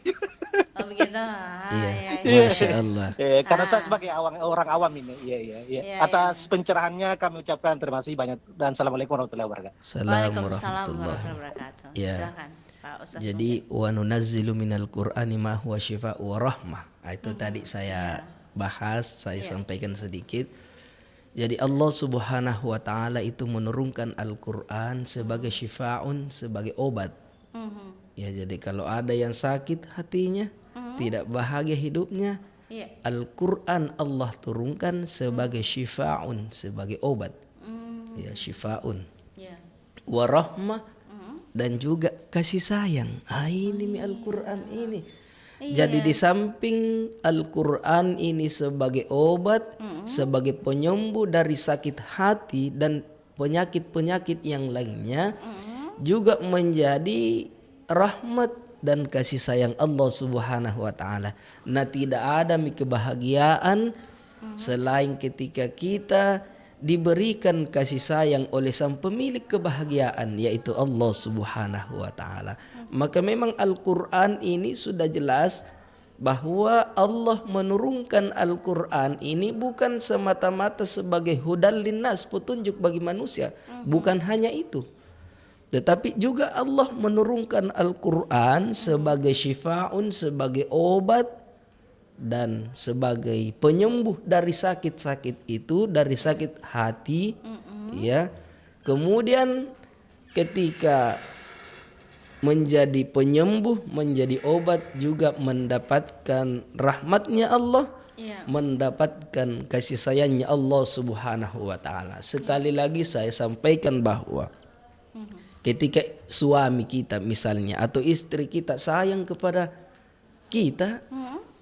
Iya. Masya Allah. Karena saya sebagai orang awam ini. Iya. Atas pencerahannya kami ucapkan terima kasih banyak dan assalamualaikum warahmatullahi wabarakatuh. Waalaikumsalam warahmatullahi wabarakatuh. Ya. Silakan Pak Ustaz. Jadi wa nunazzilu minal Qur'ani ma huwa syifaa'u wa rahmah. Itu tadi saya bahas, saya sampaikan sedikit. Jadi Allah Subhanahu wa taala itu menurunkan Al-Qur'an sebagai syifa'un, sebagai obat. Ya, jadi kalau ada yang sakit hatinya, tidak bahagia hidupnya, Al-Qur'an Allah turunkan sebagai syifa'un, sebagai obat. Ya, syifa'un. Wa rahmah dan juga kasih sayang. Ini Al-Qur'an ini. Jadi di samping Al-Qur'an ini sebagai obat, sebagai penyembuh dari sakit hati dan penyakit-penyakit yang lainnya, juga menjadi rahmat dan kasih sayang Allah Subhanahu wa taala. Nah, tidak ada kebahagiaan selain ketika kita diberikan kasih sayang oleh sang pemilik kebahagiaan, yaitu Allah Subhanahu wa taala. Maka memang Al-Qur'an ini sudah jelas bahwa Allah menurunkan Al-Qur'an ini bukan semata-mata sebagai hudal linnas, petunjuk bagi manusia, bukan hanya itu. Tetapi juga Allah menurunkan Al-Qur'an sebagai syifa'un, sebagai obat dan sebagai penyembuh dari sakit-sakit itu, dari sakit hati, ya. Kemudian ketika menjadi penyembuh, menjadi obat, juga mendapatkan rahmatnya Allah, mendapatkan kasih sayangnya Allah Subhanahu wa taala. Sekali lagi saya sampaikan bahwa ketika suami kita misalnya atau istri kita sayang kepada kita,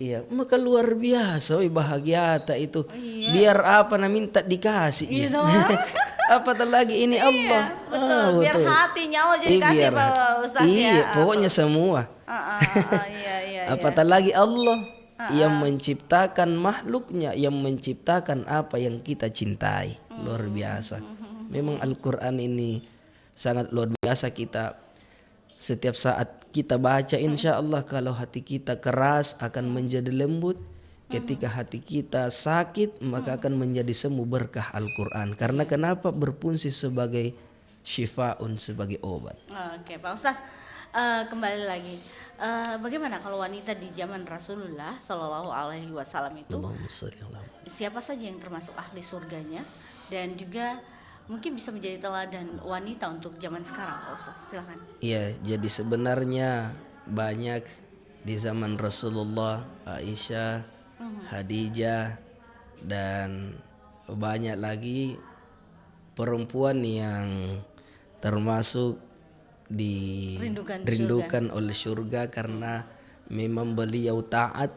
iya, maka luar biasa, bahagia itu. Biar apa minta dikasih. Gitu. Apatah lagi ini Allah. Betul, biar betul. hati nyawa jadi kasih Pak Ustaz ya. Iya, pokoknya semua. Iya. Apatah lagi Allah yang menciptakan makhluknya, yang menciptakan apa yang kita cintai. Luar biasa. Memang Al-Quran ini sangat luar biasa. Kita setiap saat kita baca, insya Allah kalau hati kita keras akan menjadi lembut. Ketika hati kita sakit maka akan menjadi semu berkah Al-Quran. Karena kenapa? Berfungsi sebagai syifaun, sebagai obat. Oke Pak Ustaz, kembali lagi. Bagaimana kalau wanita di zaman Rasulullah Shallallahu Alaihi Wasallam itu, siapa saja yang termasuk ahli surganya, dan juga mungkin bisa menjadi teladan wanita untuk zaman sekarang, Pak Ustaz? Silakan. Iya, jadi sebenarnya banyak di zaman Rasulullah, Aisyah, Khadijah, dan banyak lagi perempuan yang termasuk dirindukan oleh surga karena memang beliau taat,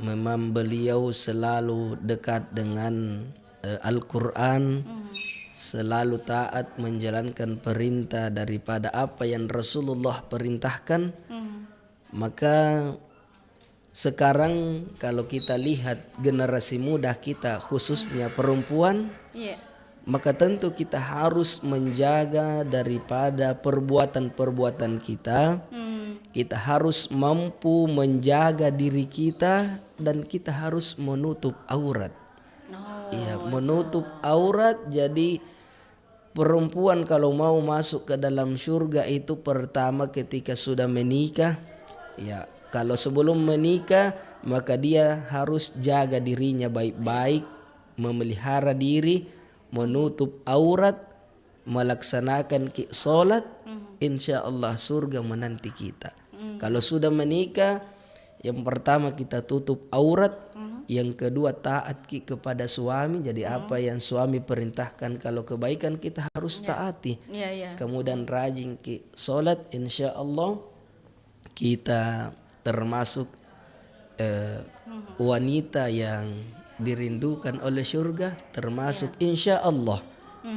memang beliau selalu dekat dengan Al-Quran, selalu taat menjalankan perintah daripada apa yang Rasulullah perintahkan. Maka sekarang kalau kita lihat generasi muda kita, khususnya perempuan, maka tentu kita harus menjaga daripada perbuatan-perbuatan kita. Kita harus mampu menjaga diri kita, dan kita harus menutup aurat. Menutup aurat. Jadi perempuan kalau mau masuk ke dalam surga itu pertama ketika sudah menikah. Kalau sebelum menikah maka dia harus jaga dirinya baik-baik, memelihara diri, menutup aurat, melaksanakan sholat, insya Allah surga menanti kita. Kalau sudah menikah, yang pertama kita tutup aurat, yang kedua taat kepada suami. Jadi apa yang suami perintahkan, kalau kebaikan kita harus taati. Kemudian rajin sholat, insya Allah kita termasuk wanita yang dirindukan oleh surga, termasuk insya Allah.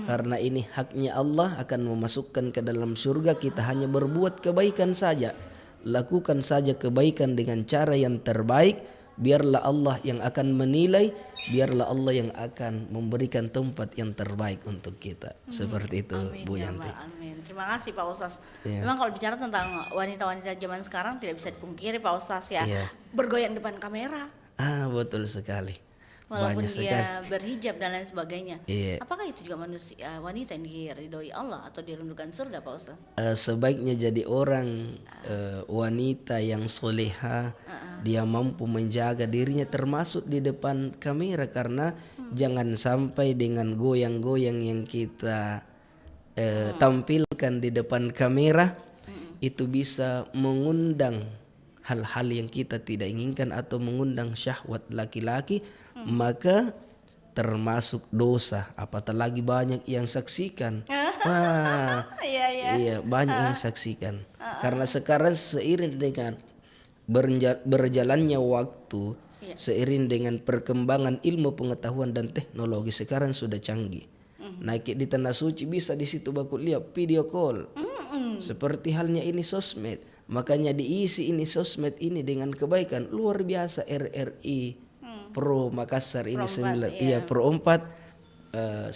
Karena ini haknya Allah akan memasukkan ke dalam surga. Kita hanya berbuat kebaikan saja, lakukan saja kebaikan dengan cara yang terbaik. Biarlah Allah yang akan menilai, biarlah Allah yang akan memberikan tempat yang terbaik untuk kita. Seperti itu, Bu Yanti. Amin. Terima kasih Pak Ustaz. Memang kalau bicara tentang wanita-wanita zaman sekarang tidak bisa dipungkiri Pak Ustaz ya, bergoyang depan kamera. Betul sekali. Walaupun Banyak dia berhijab dan lain sebagainya. Apakah itu juga manusia, wanita yang diridhoi Allah atau dirindukan surga Pak Ustaz? Sebaiknya jadi orang wanita yang soleha, dia mampu menjaga dirinya termasuk di depan kamera. Karena jangan sampai dengan goyang-goyang yang kita tampilkan di depan kamera itu bisa mengundang hal-hal yang kita tidak inginkan atau mengundang syahwat laki-laki. Maka termasuk dosa. Apatah lagi banyak yang saksikan. Banyak yang saksikan. Karena sekarang seiring dengan berjalannya waktu, seiring dengan perkembangan ilmu pengetahuan dan teknologi sekarang sudah canggih. Naik di tanah suci bisa di situ baku lihat video call. Seperti halnya ini sosmed. Makanya diisi ini sosmed ini dengan kebaikan luar biasa. RRI Pro Makassar ini Pro 4 92,5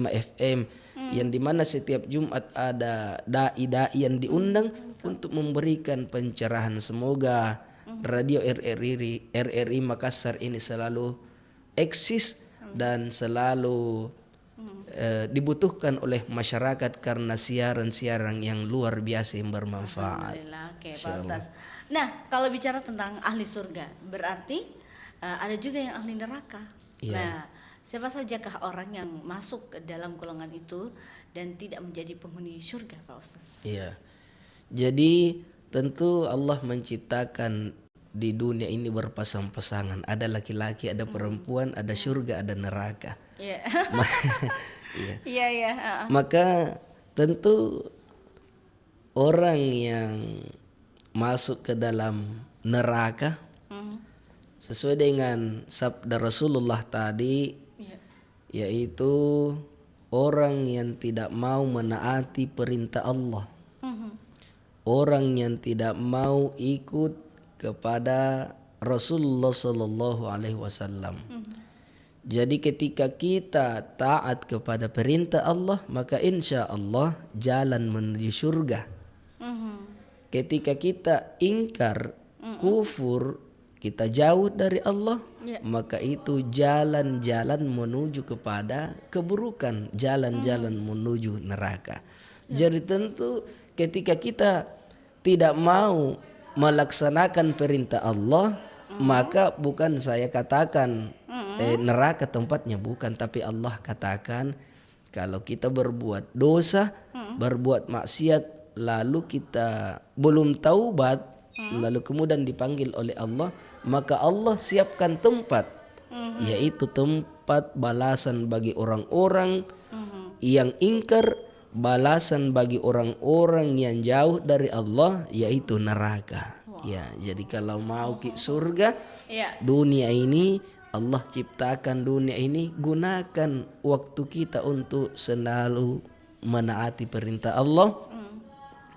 FM yang dimana setiap Jumat ada dai yang diundang untuk memberikan pencerahan. Semoga radio RRI Makassar ini selalu eksis dan selalu dibutuhkan oleh masyarakat karena siaran-siaran yang luar biasa yang bermanfaat. Alhamdulillah. Oke, Pak Ustaz. Nah, kalau bicara tentang ahli surga, berarti ada juga yang ahli neraka. Nah, siapa sajakah orang yang masuk ke dalam golongan itu dan tidak menjadi penghuni surga, Pak Ustaz? Jadi tentu Allah menciptakan di dunia ini berpasang-pasangan. Ada laki-laki, ada perempuan, ada surga, ada neraka. Iya. Iya. Iya, iya. Maka tentu orang yang masuk ke dalam neraka sesuai dengan sabda Rasulullah tadi, yaitu orang yang tidak mau menaati perintah Allah, orang yang tidak mau ikut kepada Rasulullah Sallallahu Alaihi Wasallam. Jadi ketika kita taat kepada perintah Allah, maka insya Allah jalan menuju surga. Ketika kita ingkar, kufur, kita jauh dari Allah, maka itu jalan-jalan menuju kepada keburukan, jalan-jalan menuju neraka. Jadi tentu ketika kita tidak mau melaksanakan perintah Allah, maka bukan saya katakan neraka tempatnya, bukan, tapi Allah katakan kalau kita berbuat dosa, berbuat maksiat, lalu kita belum taubat, lalu kemudian dipanggil oleh Allah, maka Allah siapkan tempat, yaitu tempat balasan bagi orang-orang yang ingkar, balasan bagi orang-orang yang jauh dari Allah, yaitu neraka. Ya, jadi kalau mau ke surga, dunia ini Allah ciptakan dunia ini, gunakan waktu kita untuk selalu menaati perintah Allah.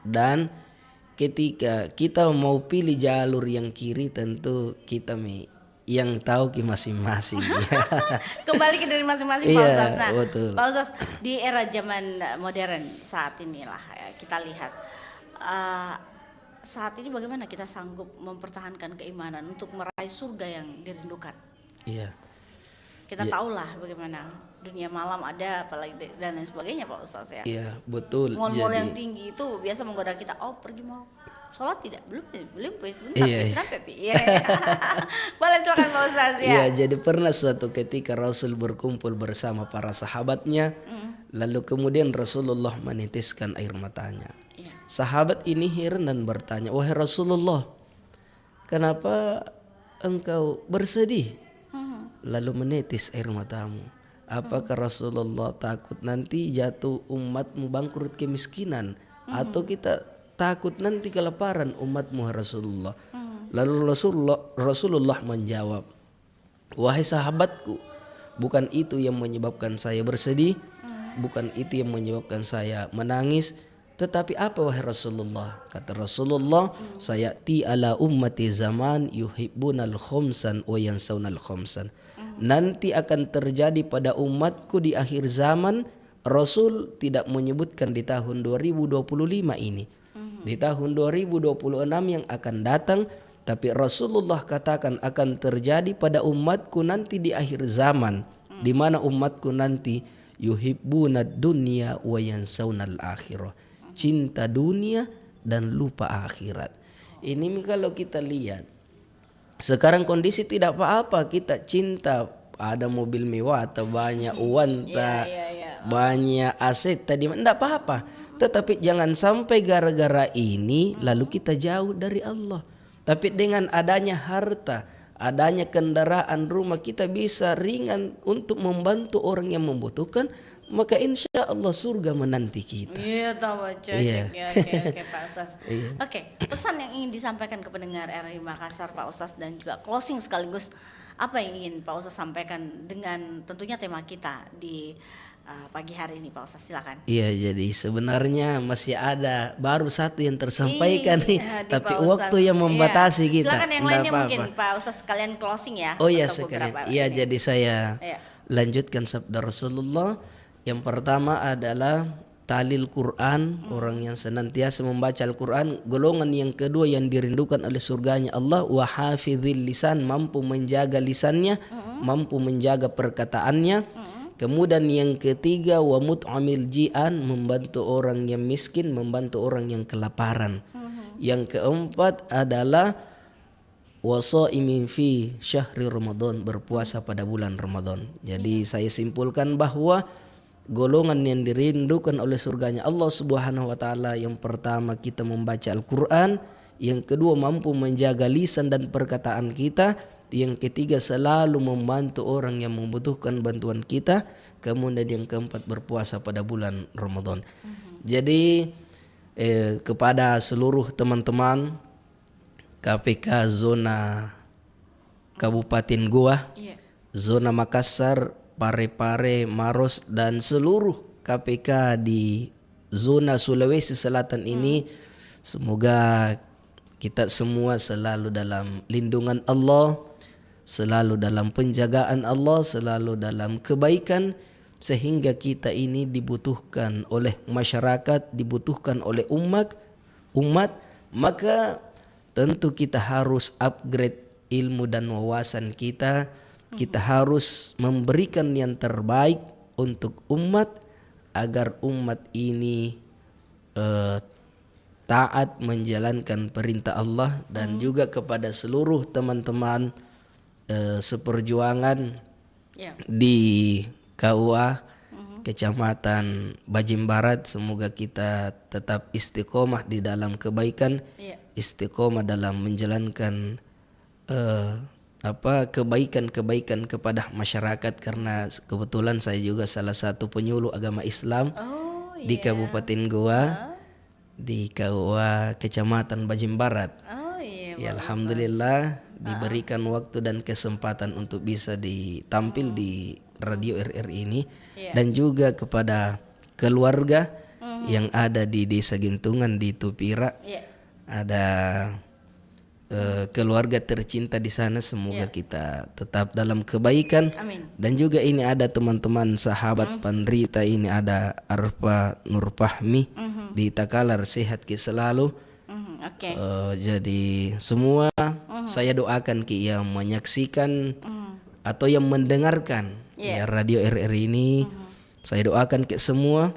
Dan ketika kita mau pilih jalur yang kiri, tentu kita yang tahu ke masing-masing. Kembali ke dari masing-masing Pak Ustaz. Nah, betul. Pak Ustaz, di era zaman modern saat inilah ya, kita lihat saat ini bagaimana kita sanggup mempertahankan keimanan untuk meraih surga yang dirindukan. Iya. Kita tahulah bagaimana dunia malam ada, apalagi dan lain sebagainya Pak Ustaz ya. Iya, betul. Mall-mall yang tinggi itu biasa menggoda kita. Oh, pergi mau sholat tidak? Belum sebentar. Iya. Boleh silakan Pak Ustaz ya. Iya, jadi pernah suatu ketika Rasul berkumpul bersama para sahabatnya, lalu kemudian Rasulullah menitiskan air matanya. Sahabat ini heran dan bertanya, wahai Rasulullah, kenapa engkau bersedih lalu menitis air matamu? Apakah Rasulullah takut nanti jatuh umatmu bangkrut kemiskinan, atau kita takut nanti kelaparan umatmu Rasulullah? Lalu Rasulullah menjawab, wahai sahabatku, bukan itu yang menyebabkan saya bersedih, bukan itu yang menyebabkan saya menangis, tetapi apa wahai Rasulullah? Kata Rasulullah, sayati ala ummati zaman yuhibbunal khumsan wa yansaunal khumsan. Nanti akan terjadi pada umatku di akhir zaman. Rasul tidak menyebutkan di tahun 2025 ini, di tahun 2026 yang akan datang, tapi Rasulullah katakan akan terjadi pada umatku nanti di akhir zaman, di mana umatku nanti yuhibbunad dunya wa yansaunal akhirah, cinta dunia dan lupa akhirat. Ini kalau kita lihat sekarang kondisi tidak apa-apa, kita cinta ada mobil mewah atau banyak uang, banyak aset tadi, tidak apa-apa. Tetapi jangan sampai gara-gara ini lalu kita jauh dari Allah. Tapi dengan adanya harta, adanya kendaraan, rumah, kita bisa ringan untuk membantu orang yang membutuhkan, maka insya Allah surga menanti kita. Iya, tahu cocok. Iya. Oke, Pak Ustaz. Iya. Oke, pesan yang ingin disampaikan ke pendengar RRI Makassar Pak Ustaz, dan juga closing sekaligus apa yang ingin Pak Ustaz sampaikan dengan tentunya tema kita di pagi hari ini Pak Ustaz, silakan. Iya, jadi sebenarnya masih ada baru satu yang tersampaikan nih, tapi waktu yang membatasi kita. Silakan yang lainnya mungkin Pak Ustaz sekalian closing ya. Oh iya, sekalian. Iya, jadi saya lanjutkan sabda Rasulullah. Yang pertama adalah talil Quran, orang yang senantiasa membaca Al-Quran. Golongan yang kedua yang dirindukan oleh surganya Allah, wa hafizil lisan, mampu menjaga lisannya, mampu menjaga perkataannya. Kemudian yang ketiga, wa mut'amil ji'an, membantu orang yang miskin, membantu orang yang kelaparan. Yang keempat adalah wasaimin fi syahri Ramadan, berpuasa pada bulan Ramadan. Jadi saya simpulkan bahwa golongan yang dirindukan oleh surganya Allah Subhanahu wa taala, yang pertama kita membaca Al-Qur'an, yang kedua mampu menjaga lisan dan perkataan kita, yang ketiga selalu membantu orang yang membutuhkan bantuan kita, kemudian yang keempat berpuasa pada bulan Ramadan. Jadi kepada seluruh teman-teman KPK zona Kabupaten Goa, zona Makassar, Parepare, Maros, dan seluruh KPK di zona Sulawesi Selatan ini, semoga kita semua selalu dalam lindungan Allah, selalu dalam penjagaan Allah, selalu dalam kebaikan, sehingga kita ini dibutuhkan oleh masyarakat, dibutuhkan oleh umat, maka tentu kita harus upgrade ilmu dan wawasan kita. Kita harus memberikan yang terbaik untuk umat, agar umat ini taat menjalankan perintah Allah, dan juga kepada seluruh teman-teman seperjuangan di KUA Kecamatan Bajim Barat, semoga kita tetap istiqomah di dalam kebaikan, istiqomah dalam menjalankan kebaikan-kebaikan kepada masyarakat, karena kebetulan saya juga salah satu penyuluh agama Islam di Kabupaten Goa, di KUA Kecamatan Bajim Barat. Ya, alhamdulillah diberikan waktu dan kesempatan untuk bisa ditampil di radio RRI ini, dan juga kepada keluarga yang ada di Desa Gintungan di Tupira. Ada keluarga tercinta di sana, semoga kita tetap dalam kebaikan. Amin. Dan juga ini ada teman-teman sahabat Pandrita, ini ada Arfa Nurfahmi di Takalar, sehat ki selalu. Jadi semua saya doakan ki yang menyaksikan atau yang mendengarkan ya radio RRI ini, saya doakan ki semua.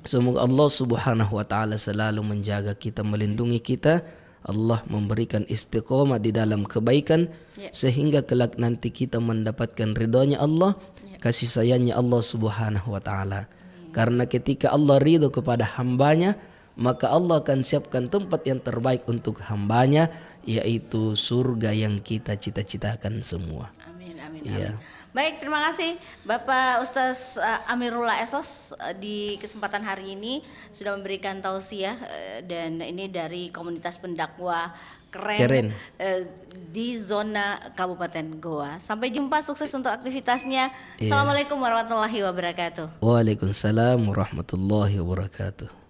Semoga Allah Subhanahu wa taala selalu menjaga kita, melindungi kita. Allah memberikan istiqomah di dalam kebaikan, sehingga kelak nanti kita mendapatkan ridhonya Allah, kasih sayangnya Allah Subhanahu wa taala. Karena ketika Allah ridho kepada hambanya, maka Allah akan siapkan tempat yang terbaik untuk hambanya, yaitu surga yang kita cita-citakan semua. Amin, amin, Ya. amin. Baik, terima kasih Bapak Ustaz Amirullah Esos di kesempatan hari ini sudah memberikan tausiah, dan ini dari komunitas pendakwah keren. Di zona Kabupaten Goa. Sampai jumpa, sukses untuk aktivitasnya. Assalamualaikum warahmatullahi wabarakatuh. Waalaikumsalam warahmatullahi wabarakatuh.